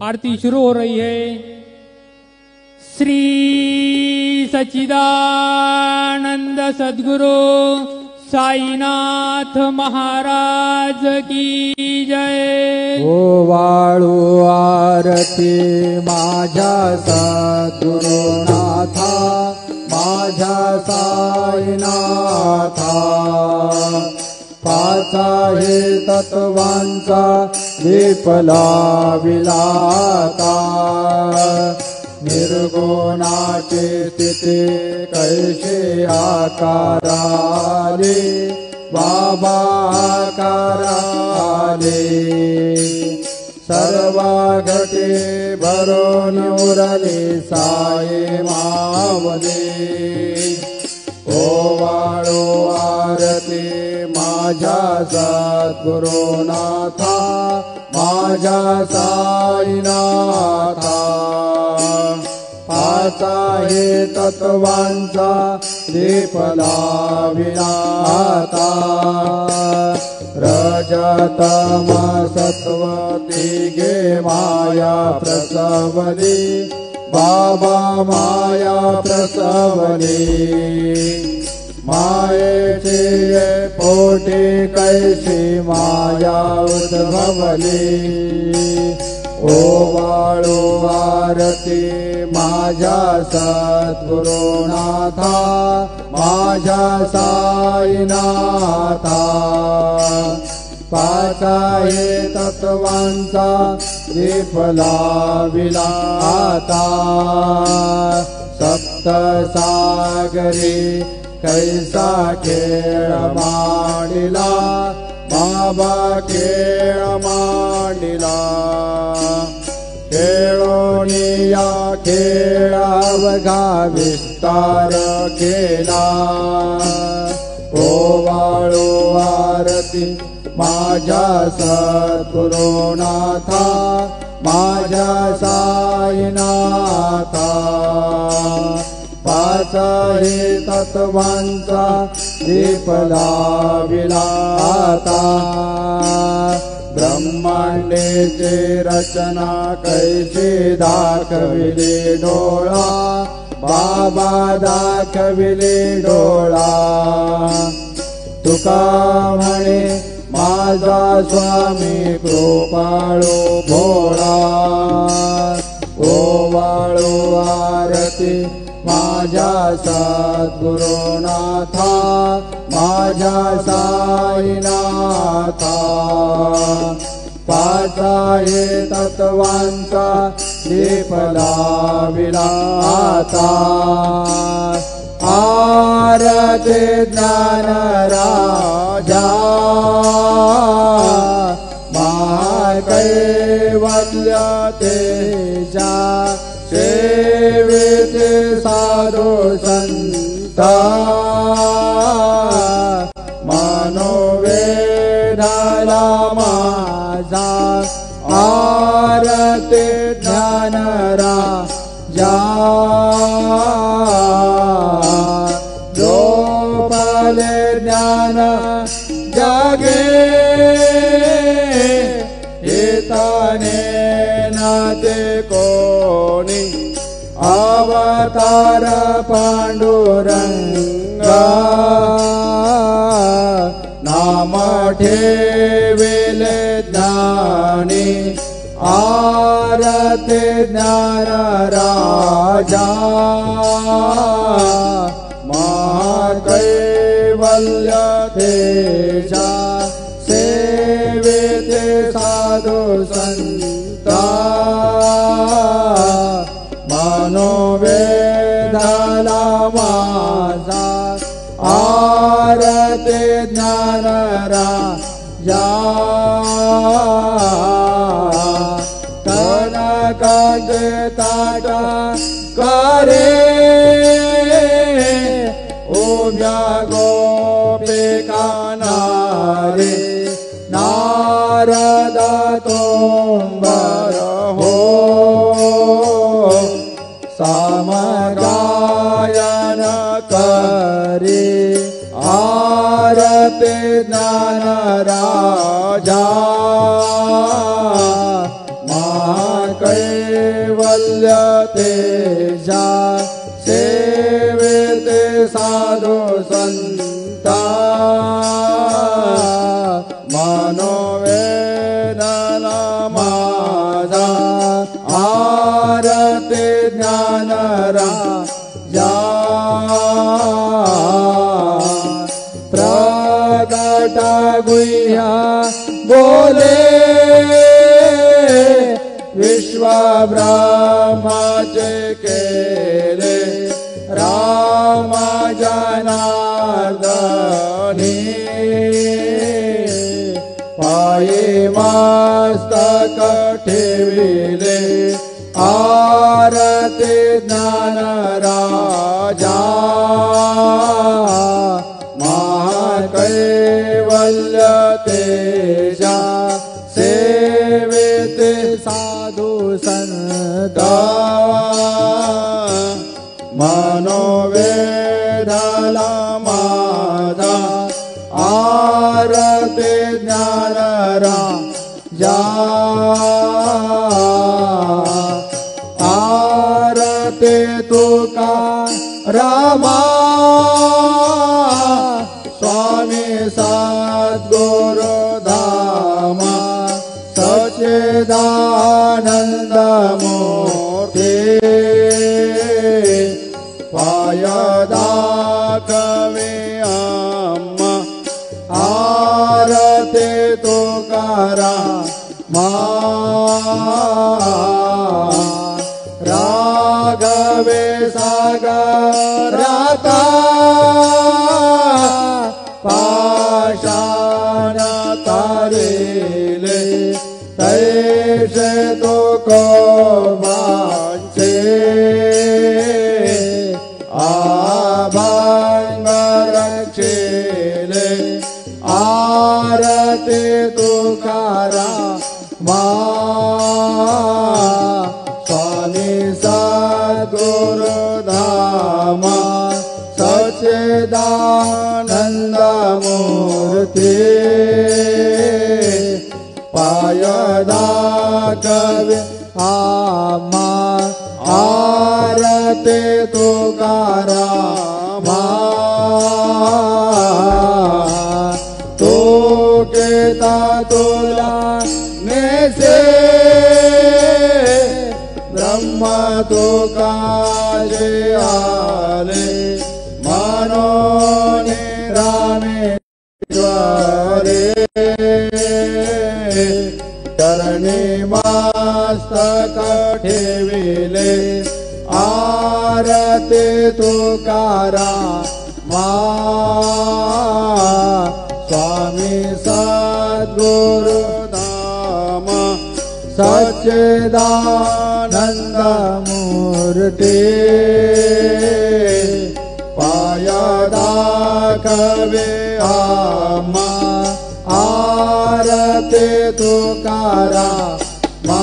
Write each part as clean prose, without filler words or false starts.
आरती शुरू हो रही है। श्री सच्चिदानंद सद्गुरु साईनाथ महाराज की जय। ओ वाळू आरती माझ्या सद्गुरुनाथा, माझ्या साईनाथा। पाच आहे तत्वांचा विपला विलाता, निर्गुणाची स्थिती कैशी आकाराली, बाबा आकाराली। सर्व घटे भरून उरली साई मावली। ओ वाळू आरती माझ्या सद्गुरुनाथा, माझ्या साईनाथा। पाच आहे तत्वांचा दीपला विलाता, रजतम सत्व तिघे माया प्रसवली, बाबा माया प्रसवली। मायेचे पोटी कैसी माया उद्भवली। ओ वाळू आरती माझ्या सद्गुरुनाथा, माझ्या साईनाथा। पाच आहे तत्वांचा विफला विलाता, सप्त सागरी कैसा खेळ मांडिला, बाबा खेळ मांडिला। खेळोनिया खेळावघा विस्तार केला। ओ वाळू आरती माझ्या सद्गुरुनाथा, माझ्या साईनाथा। पाच आहे तत्वांचा दीपला विलाता, ब्रह्मांडेची रचना कैसी दाखविली डोळा, बाबा दाखविली डोळा। तुका म्हणे माझा स्वामी कृपाळू भोळा। ओ वाळू आरती माझ्या सद्गुरुनाथा, माझ्या साईनाथा। पाच आहे तत्वांचा दीपला विलाता, आरती ज्ञान राजा, महाकैवल्य तेजा। सेविते साधु संता, मनोवेदाला माझा। आरती ज्ञान राजा, जोपाले ज्ञान जागे। हिताने नाते कोणी, अवतार पांडुरंगा। नाम ठेविले ज्ञानी, आरती ज्ञान राजा। महाकैवल्य तेजा, सेविते साधु संता। मनोवेदाला माझा, आरती ज्ञान राजा। कनकाचे ताट करे, उभ्या गोपिका नारे। नारद तोंबर हो, सामगायन करे। आरती ज्ञान राजा, कैवल्य तेजा सेवेते साधु संता मनोवेदना माझा आरती ज्ञान राजा प्रगट गुह्य बोले विश्व ब्रह्माचे केले राम जनार्दनी पायी मस्तक ठेविले आरती ज्ञान राजा महाकैवल्य तेजा सेवेते साधु संता मनोवेदना माझा आरती ज्ञान राजा आरती तुका रामा स्वामी सद्गुरु धामा सच्चिदानंद मूर्ती पाय दाखवे अम्मा आरती तुकारा मा राघवे सागराता पाषाण तारेले तैसे तो को वांचे आभंग रक्षेले आरती तुकारा मा स्वामी सद्गुरु धामा सच्चिदानंद मूर्ती पाय दाखवे आम्हा आरती तुकारा मा तो केता तुला नेसे ब्रह्म तुकाचे आले मनोने रामेश्वरे चरणी मस्तक ठेविले आरती तुकारा मा स्वामी सद्गुरु धाम सच्चिदानंद मूर्ती पाय दाखवे आम्हा आरती तुकारा मा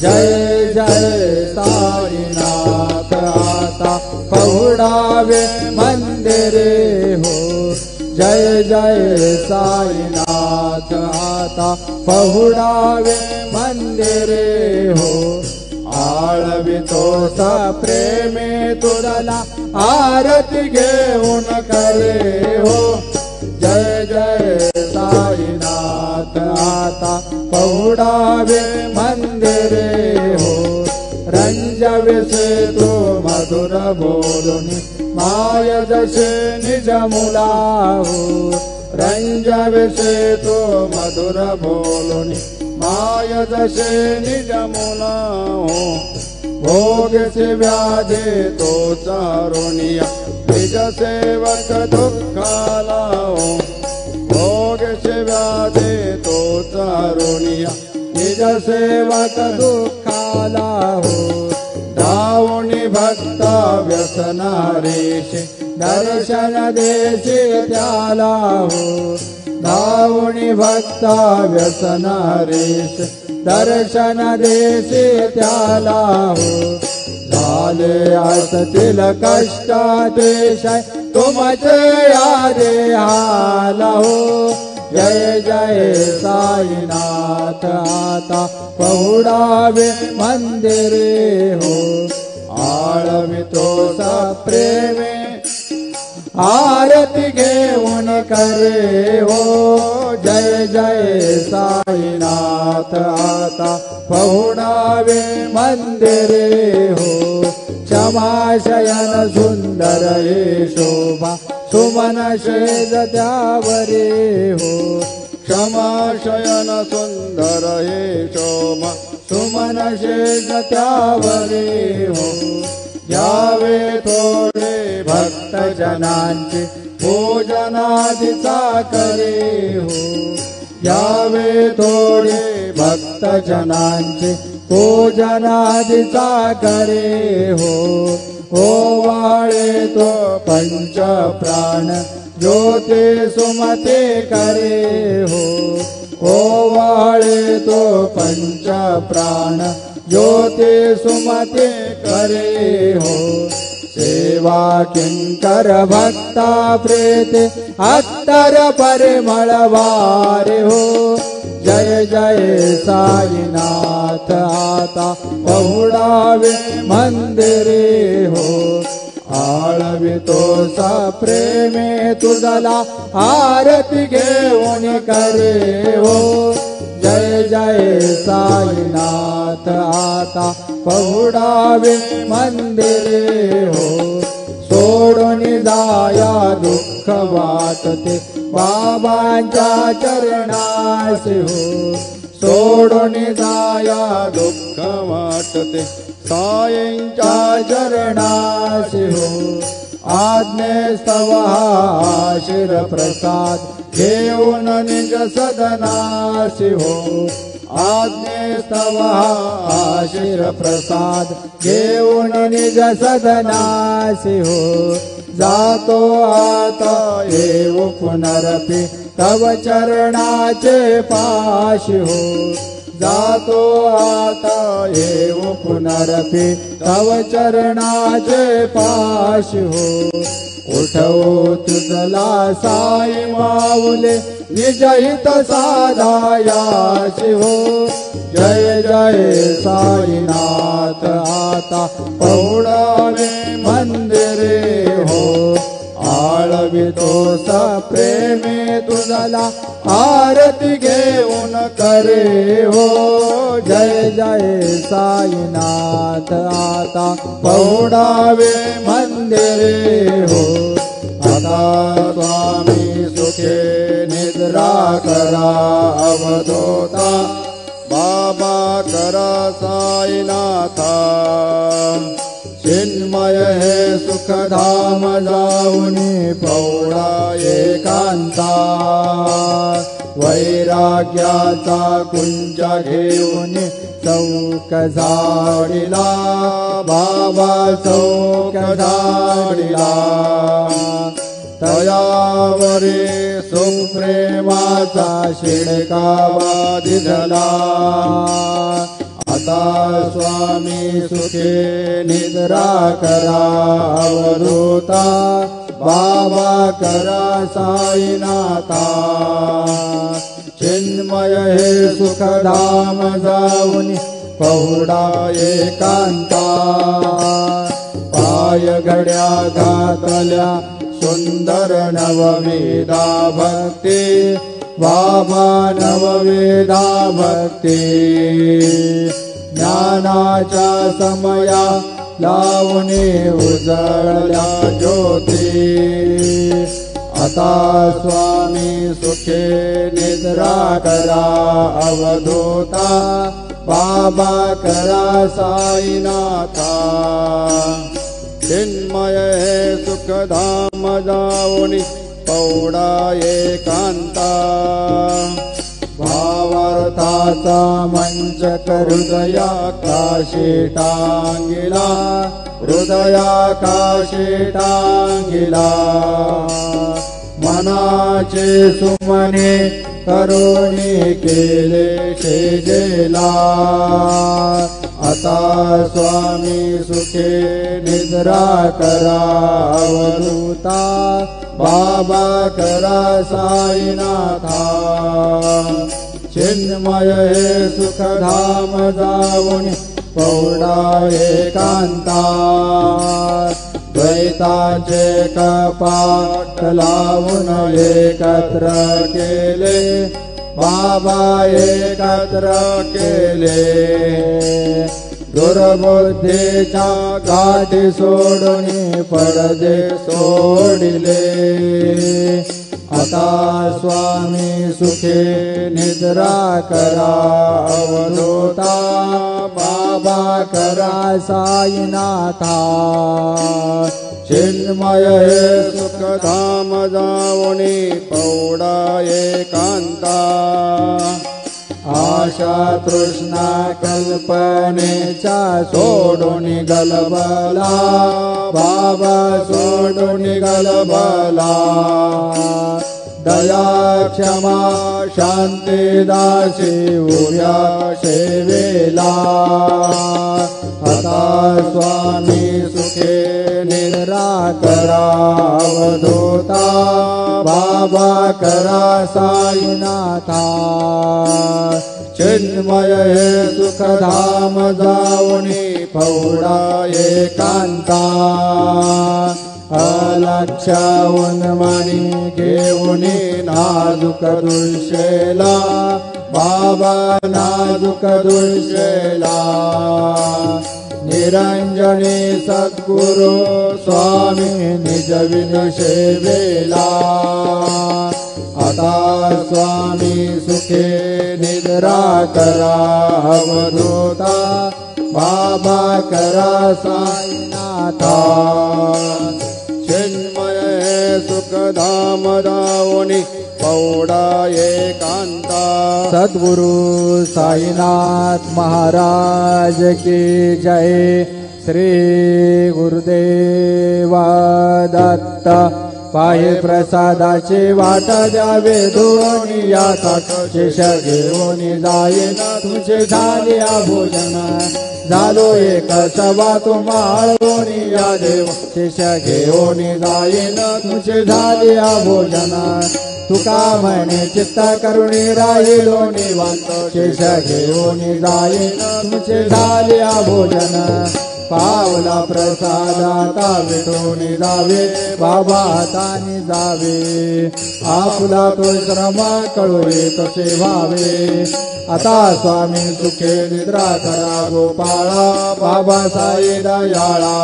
जय जय साईनाथ आता पहुडावे मंदिरे हो जय जय साईनाथ आता पहुडावे मंदिरे हो आळवितो सा प्रेमे तुरला आरती घेऊन करे हो जय जय साईनाथ आता पहुडावे मंदिरे हो रंजविसे तो मधुर बोलुनी माय जसे निज मुला हो रंजविसे तो मधुर बोलुनी माय जसे निज मुला हो भोग से व्याधे तो चारुनिया निज सेवक दुःखाला हो भोग से व्याधे तो चारुनिया निज सेवक दुःखाला हो दावुनी भक्ता व्यसनारेशे दर्शन देशे त्याला हो दावुनी भक्ता व्यसनारेशे दर्शन देशे त्याला हो झाले असतील कष्टा देश तुमचे या देहाला हो जय जय साईनाथ आता पहुडावे मंदिरे हो आळवितो सा प्रेमे आरती घेऊन करे हो जय जय साईनाथ आता पहुडावे मंदिरे हो क्षमाशयन सुंदर हे शोभा सुमन शेज त्यावरे हो क्षमाशयन सुंदर हे शोभा सुमन शेज त्यावरे हो यावे थोडे भक्त जनांचे भोजनादिचा करे हो यावे थोडे भक्त जनांचे भोजनादिचा करे हो ओवाळे तो पंच प्राण ज्योते सुमते करे हो ओवाळे तो पंच प्राण ज्योते सुमते करे हो सेवा किंकर भक्ता प्रेते अत्तर परिमळ वारे हो जय जय साईनाथ आता पहुडावे मंदिरे हो आळवितो सा प्रेमे तुझला आरती घेऊन करे हो जय जय साईनाथ आता पहुडावे मंदिरे हो सोडून जाया दुःख वाटते बाबांच्या चरणासी हो सोडून जाया दुःख वाटते साईंच्या चरणासी हो आज्ञेस्तव शिर प्रसाद घेऊन निज सदनासी हो आज्ञेस्तव शिर प्रसाद घेऊन निज सदनासी हो जातो आता येऊ पुनरपि तव चरणाचे पाशी हो जातो आता येऊ पुनरपि तव चरणाचे पाशी हो उठवू तुझला साई माऊले निजहित साधायासी हो जय जय साईनाथ आता पहुडावे मंदिरे हो आळवितो सा प्रेमे तुझला आरती घेऊन करे हो जय जय साईनाथ आता पहुडावे मंदिरे हो आता स्वामी सुखे निद्रा करा अवधूता बाबा करा साईनाथा चिन्मय हे सुखधाम जाऊनी पौडा एकांता वैराग्याचा कुंज घेऊन चौक झाडिला बाबा चौक झाडिला तयावरे सुप्रेमाचा शिडकावा दिधला आता स्वामी सुखे निद्रा करा अवधूता बाबा करा साईनाथा चिन्मय हे सुखधाम जाऊन पहुडा एकांता पाय घड्या घातल्या सुंदर नववेदा भक्ती बाबा नववेदा भक्ती ज्ञानाच्या समया लावणे उजळल्या ज्योती आता स्वामी सुखे निद्रा करा अवधूता बाबा करा साईनाथा चिन्मय हे सुखधाम जाऊनी पौडा एकांता भावार्थाचा मंच हृदया काशी टांगिला हृदया काशी टांगिला मनाचे सुमने करुणी केले शेजेला आता स्वामी सुखे निद्रा करा अवधूता बाबा करा साईनाथा चिन्मय हे सुखधाम जाऊन पौडा एकांता द्वैताचे कपाट लावून एकत्र केले बाबा एकत्र केले दुर्बुद्धीच्या गाठी सोडून पडदे सोडिले आता स्वामी सुखे निद्रा करा अवधूता बाबा करा साईनाथा चिन्मय हे सुखधाम जाऊनी पौडा एकांता आशा तृष्णा कल्पनेचा सोडून गलबला बाबा सोडून गलबला दया क्षमा शांती दासी उभ्या सेवेला आता स्वामी सुखे निद्रा करा अवधूता बाबा करा साईनाथा चिन्मय हे सुखधाम जाऊनी पौडा एकांता अलक्षावून मणी घेऊन नाजूक दृश्यला बाबा नाजूक दृश्यला निरंजनी सद्गुरु स्वामी निजविन सेवेला आता स्वामी सुखे निद्रा करा अवधूता बाबा करा साईनाथा चिन्मय सुखधाम जाऊनी पौडा एकांता सद्गुरु साईनाथ महाराज की जय श्री गुरुदेव दत्त पाहे प्रसादाची वाट द्यावे दोन्ही या शिष्य घेऊन जाईन तुमचे झाले भोजन झालो एक सभा तुम्हाला या देव शिष्य घेऊन जाईन तुमचे झाले भोजन तुका म्हणे चित्त करुणी राहिलो निवांत शिष्य घेऊन जाईन तुमचे झाले भोजन पावला प्रसादाता विटून जावे बाबा हाताने जावे आपला तो श्रम कळूये कसे व्हावे आता स्वामी सुखे निद्रा करा गोपाळा बाबा साई दयाळा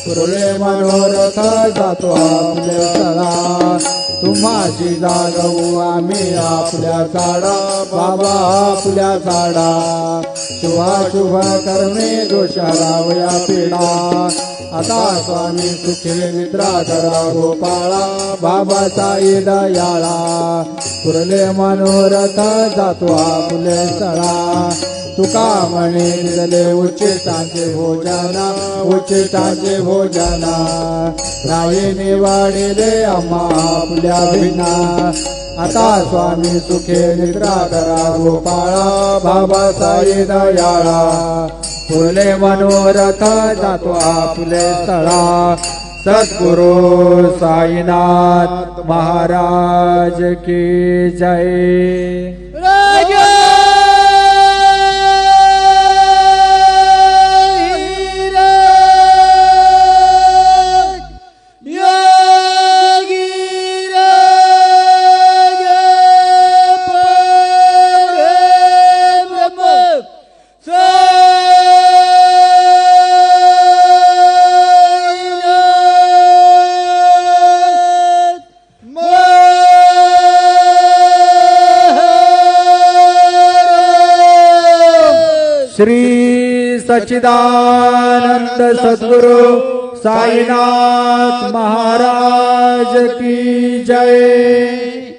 पुरले मनोरथ जातो आपल्या स्थळा तुम्हाची जागवू आम्ही आपल्या चाडा बाबा आपल्या चाडा शुभाशुभ कर्मे दोषारावया पीडा आता स्वामी सुखे निद्रा करा गोपाळा बाबा साई दयाळा पुरले मनोरथ जातो आपले स्थळा तुका म्हणे दिले उच्चिष्टांचे भोजना उच्चिष्टांचे भोजना नाही निवाडिले आम्हा आपल्या भिना आता स्वामी सुखे निद्रा करा गोपाळा बाबा साई दयाळा फुले मनोरथ जातो आपले स्थळा सद्गुरु साईनाथ महाराज की जय श्री सच्चिदानंद सद्गुरु साईनाथ महाराज की जय।